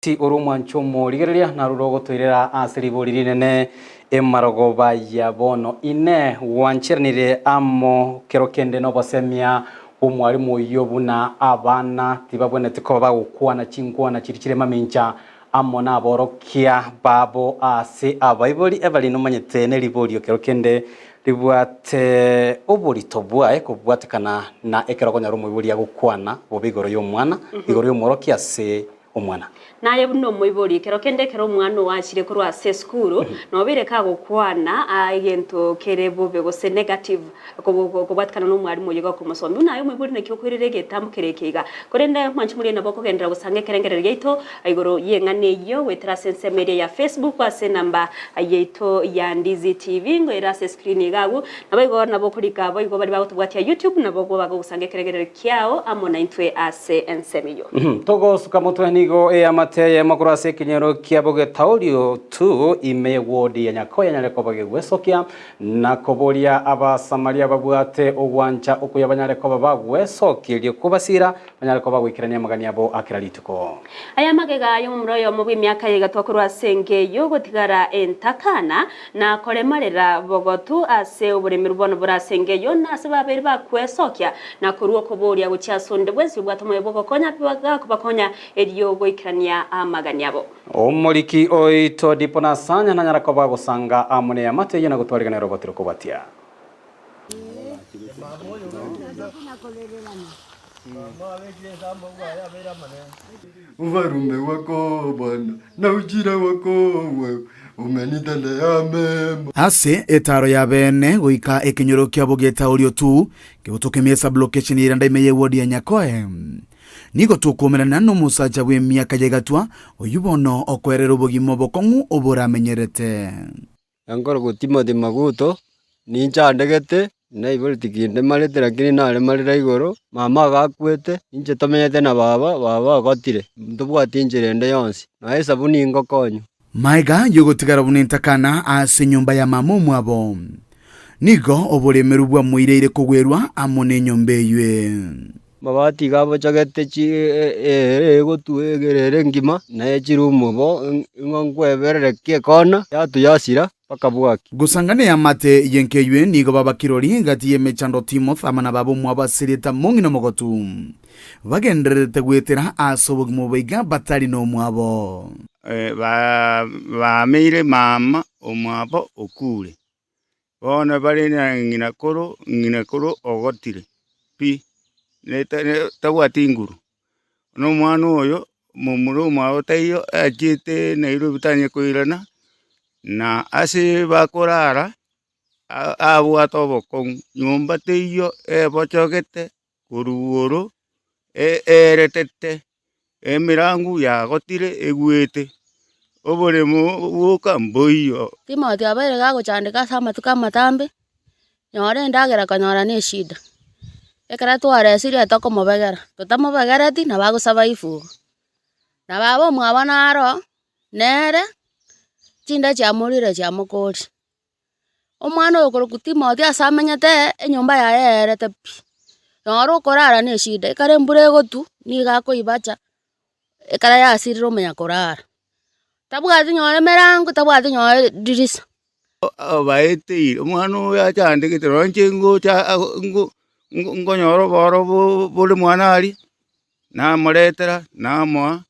Ti urumwancho morigereria na rurogo twirera asiriburi rinene emarogoba ya bono ine wanchiranire amo kerokende no basemia umwarimu yobuna abana tibabonete ko bagukwana chingwana chirikire mamincha amo na borokia babo ase abaibori Evelyn umanyete ne liborio kerokende ribwate oburito bwae kubwatekana na ekerogo nyarumo iburia gukwana bobigoro y'omwana igoro y'omorokia se omwana naye buno moibori kerokende kero omwana wachire kuru ase skuru no bireka gukwana agento kerebo begose negative kubwatkana no mwari moyiga kumusombi naye moibori ne kyokwirire getambukerekeiga korende mwanchi muri nabo kogendera busange kerengerere geito igoro yengane yo wetra sense media ya Facebook ase namba yeito ya Ndizi TV ngo irase screen gagu nabo igoro nabo kurika bo igoro bari bagutubwatia YouTube nabo go bagusange kerengerere kyao amona intwe ase ensemiyo togo sukamutwe nigo amateye makuru ase kinyero kiaboge taurio tu ime wodi ya nyakoya nyareko bage gwesokia na koboria abasamaria babwate ogwancha okuya banyareko bagwesokirie kubasira banyareko bagwikirania magani abo akiralituko aya magega yo mumroyo mu bimyaka yigatwa kuru asenge yo gotigara entakana na koremarera bogotu ase uburemiro bono burasenge yo nase babiri bakwesokia na kuruo koboria gucyasonde bwezi bwatomoye bogo konya bibaga kubakonya eriyo goikirania amagani abo omoriki oito dipona sanya na nyarako bagusanga amune ya mateye na gutwarigana robotiro kubatia uvarume wako bwana na ujira wako wewe umenitendea mema ase etaro ya bene goika ekinyoro kiabogeta urio tu kibutukemia sublocation iranda imeye wodi ya nyakoe nigo tukumerana no musaja we miaka yegatwa oyubono okwerera obogimo bokongu oboramenyerete angoro gutimothe maguto ninjandegete na ibori tikinde marete lakini nare marira igoro mama gakwete inje tomenyete na baba gotire ndubwati injirende yonsi na esabuni ngokonyo maiga yogotigara bunentakana ase nyumba ya mamu mwabo nigo oboremeru bwa muireire kugwerwa amone nyombe ywe mabati gabo chagete chi gotuegerere ngima na echirumu bo ngongweberere kiekona yatu yasira paka bwaki gusangane ya mate yenkeywe nigo baba kirori ngati yemechando Timoth amana babo mwabasirita mungi no mogotu bagenderete gwetera asobogimo baiga batari no mwabo ba meire mama omwabo okure bona bari na ngina koro ogotire pi tawati nguru no mwana oyo mumuru mwa tayo ajite nairo bitanye koirana na ase bakorara abo atoboko nyumba teyo bochogete kuruoro eretete emirangu ya gotire egwete oboremo buka mboyo Timothy abere gachandika samatuka matambe nyore ndagera kanyora ne shida ekara tware siria tokomobegera tutamobegera ti na bagusaba ifu na babo mwabana aro nere chinda cha murire cha mukori omwana okoro Timothy asamenyete enyumba ya yerete pi nyoro korara ne shida ekare mbure gotu ni gakoibacha ekara ya siriro omenya korara tabwati nyore merangu tabwati nyore dirisa abaete omwana oyo achandikite ronche ngonyoro boro buli mwana ari na moretera na mwa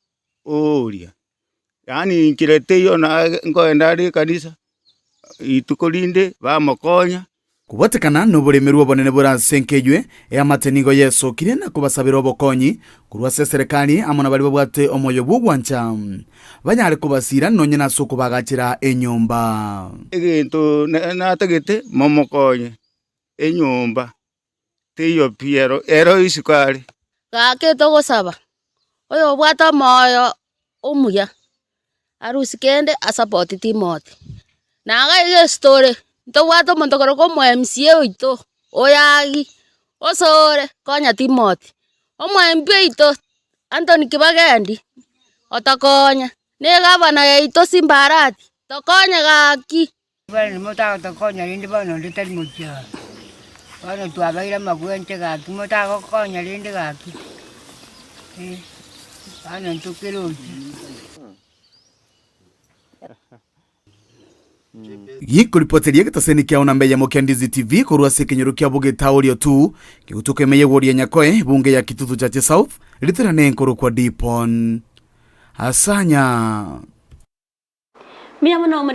oria yani nkirete yo na ngoenda ari kanisa itukolinde bamokonya kubatekana no buremeru obonene burasenkeywe eamatenigo yesokire na kubasabira obokonyi kurwa serikali amona bali babwate omoyo bugwancha banyare kubasira nonye nasuko bagakira enyumba egento natagete momokonye enyumba teyo piero ero isikari gake togosaba oyo bwata moyo umuya arusi kende asapoti Timothy naga ige story to bwata montokoro ko mo MCA oito oyagi osore konya Timothy omo MP ito Anthony Kibagendi otakonya ne gavana ya ito Simbarati tokonya gaki bali mota tokonya lindi bano litali mucha bano tuabaira magwente gaki mota konya lindi gaki bano tukirunti Gikuripoteria gitaseni kia ona mbeya mokia Ndizi TV korwa sekenyero kia Bugeta urio tu gigutuke meye woria Nyakoe bunge ya Kitutu Chache South litera nenkoro kwa Dipon Asanya.